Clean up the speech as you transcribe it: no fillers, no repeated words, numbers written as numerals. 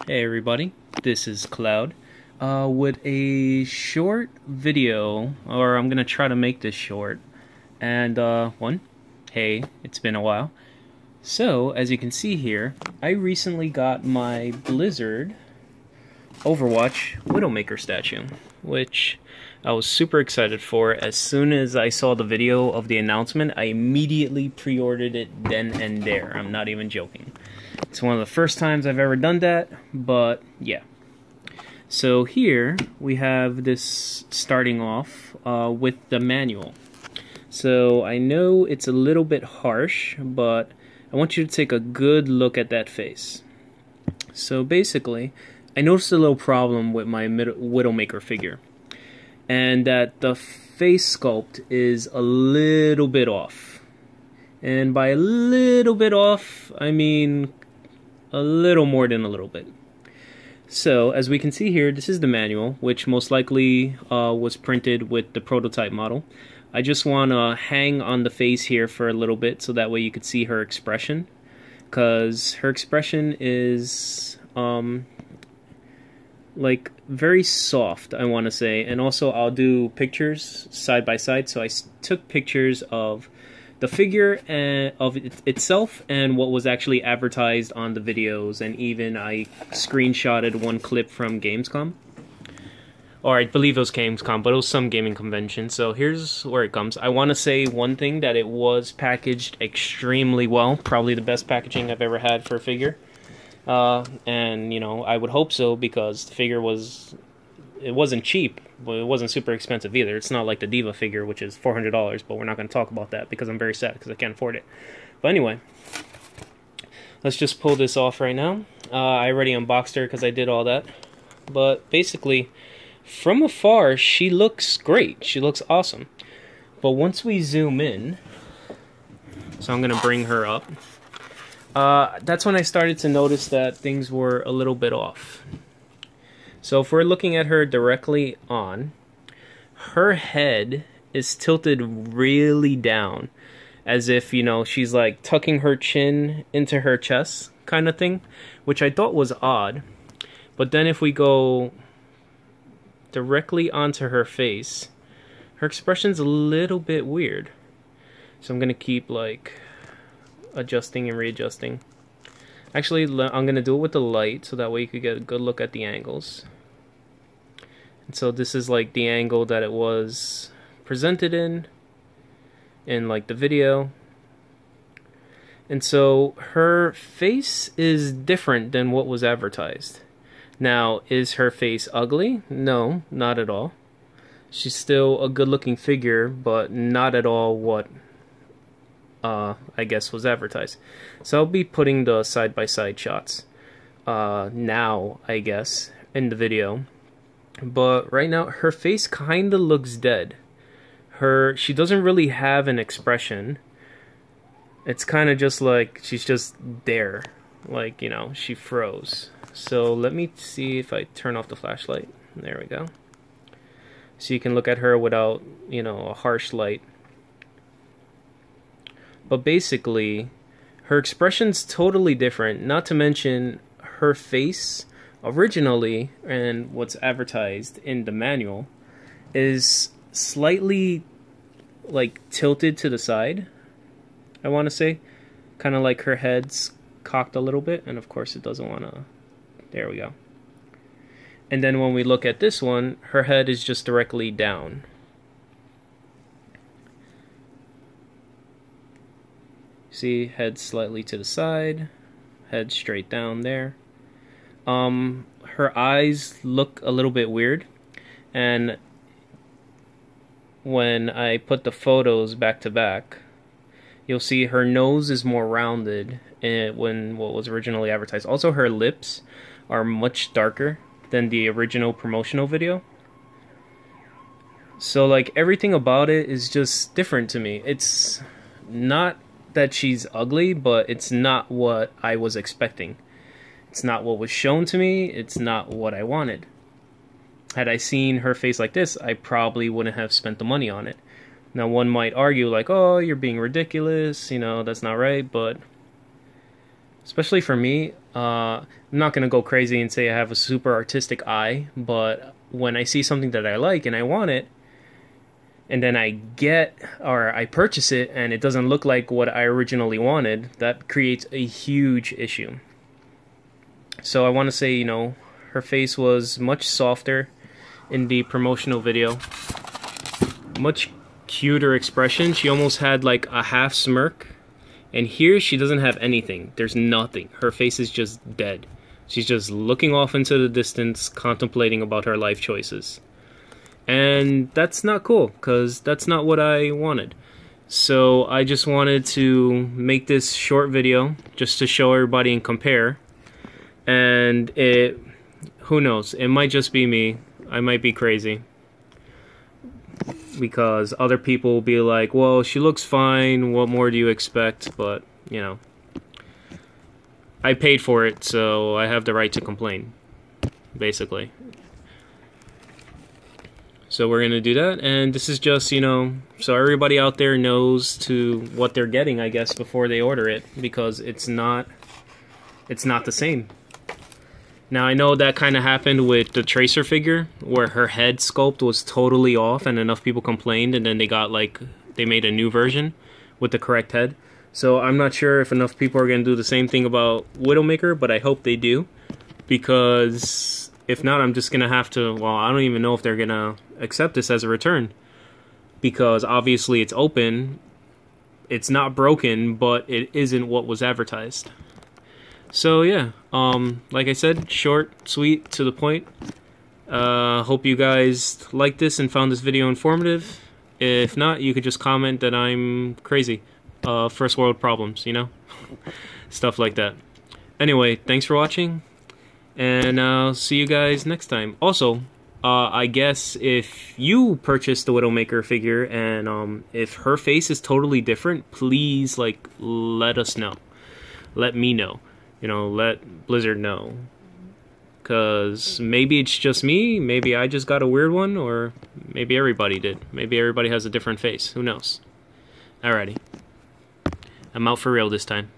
Hey everybody, this is Cloud with a short video, or I'm gonna try to make this short. And hey, it's been a while. So, as you can see here, I recently got my Blizzard Overwatch Widow-Maker statue, which I was super excited for. As soon as I saw the video of the announcement, I immediately pre-ordered it then and there. I'm not even joking. It's one of the first times I've ever done that, but yeah. So here we have this starting off with the manual. So I know it's a little bit harsh, but I want you to take a good look at that face. So basically, I noticed a little problem with my Widow-Maker figure, and that the face sculpt is a little bit off. And by a little bit off, I mean a little more than a little bit. So, as we can see here, this is the manual, which most likely was printed with the prototype model. I just want to hang on the face here for a little bit so that way you could see her expression, because her expression is like very soft, I want to say. And also I'll do pictures side by side, so I took pictures of the figure of itself and what was actually advertised on the videos, and even I screenshotted one clip from Gamescom. Or I believe it was Gamescom, but it was some gaming convention. So here's where it comes. I want to say one thing, that it was packaged extremely well. Probably the best packaging I've ever had for a figure. And, you know, I would hope so, because the figure wasn't cheap, but it wasn't super expensive either. It's not like the Diva figure, which is $400, but we're not going to talk about that because I'm very sad because I can't afford it. But anyway, let's just pull this off right now. I already unboxed her because I did all that. But basically, from afar, she looks great. She looks awesome. But once we zoom in, so I'm going to bring her up, that's when I started to notice that things were a little bit off. So if we're looking at her directly on, her head is tilted really down, as if, you know, she's like tucking her chin into her chest kind of thing, which I thought was odd. But then if we go directly onto her face, her expression's a little bit weird. So I'm going to keep like adjusting and readjusting. Actually, I'm going to do it with the light, so that way you could get a good look at the angles. And so this is like the angle that it was presented in like the video. And so her face is different than what was advertised. Now, is her face ugly? No, not at all. She's still a good looking figure, but not at all what I guess was advertised. So I'll be putting the side-by-side shots now, I guess, in the video. But right now, her face kind of looks dead. She doesn't really have an expression. It's kind of just like she's just there, like, you know, she froze. So let me see if I turn off the flashlight. There we go. So you can look at her without, you know, a harsh light. But basically, her expression's totally different. Not to mention, her face originally, and what's advertised in the manual, is slightly like tilted to the side, I want to say. Kind of like her head's cocked a little bit, and of course it doesn't want to. There we go. And then when we look at this one, her head is just directly down. See, head slightly to the side, head straight down there. Her eyes look a little bit weird, and when I put the photos back to back, you'll see her nose is more rounded when what was originally advertised. Also, her lips are much darker than the original promotional video. So, like, everything about it is just different to me. It's not that she's ugly, but it's not what I was expecting. It's not what was shown to me. It's not what I wanted. Had I seen her face like this, I probably wouldn't have spent the money on it. Now, one might argue like, oh, you're being ridiculous, you know, that's not right, but Especially for me, I'm not going to go crazy and say I have a super artistic eye, but when I see something that I like and I want it, and then I purchase it and it doesn't look like what I originally wanted, that creates a huge issue. So I want to say, you know, her face was much softer in the promotional video. Much cuter expression. She almost had like a half smirk. And here she doesn't have anything. There's nothing. Her face is just dead. She's just looking off into the distance, contemplating about her life choices. And that's not cool, because that's not what I wanted. So I just wanted to make this short video just to show everybody and compare. And who knows, it might just be me. I might be crazy. Because other people will be like, well, she looks fine, what more do you expect? But, you know, I paid for it, so I have the right to complain, basically. So we're going to do that, and this is just, you know, so everybody out there knows to what they're getting, I guess, before they order it, because it's not the same. Now, I know that kind of happened with the Tracer figure, where her head sculpt was totally off, and enough people complained, and then they made a new version with the correct head. So I'm not sure if enough people are going to do the same thing about WidowMaker, but I hope they do, because if not, I'm just going to have to, well, I don't even know if they're going to accept this as a return, because obviously it's open, it's not broken, but it isn't what was advertised. So yeah, like I said, short, sweet, to the point. Hope you guys liked this and found this video informative. If not, you could just comment that I'm crazy. First world problems, you know? Stuff like that. Anyway, thanks for watching, and I'll see you guys next time. Also, I guess if you purchased the WidowMaker figure and if her face is totally different, please, like, let us know. Let me know. You know, let Blizzard know. Because maybe it's just me, maybe I just got a weird one, or maybe everybody did. Maybe everybody has a different face. Who knows? Alrighty. I'm out for real this time.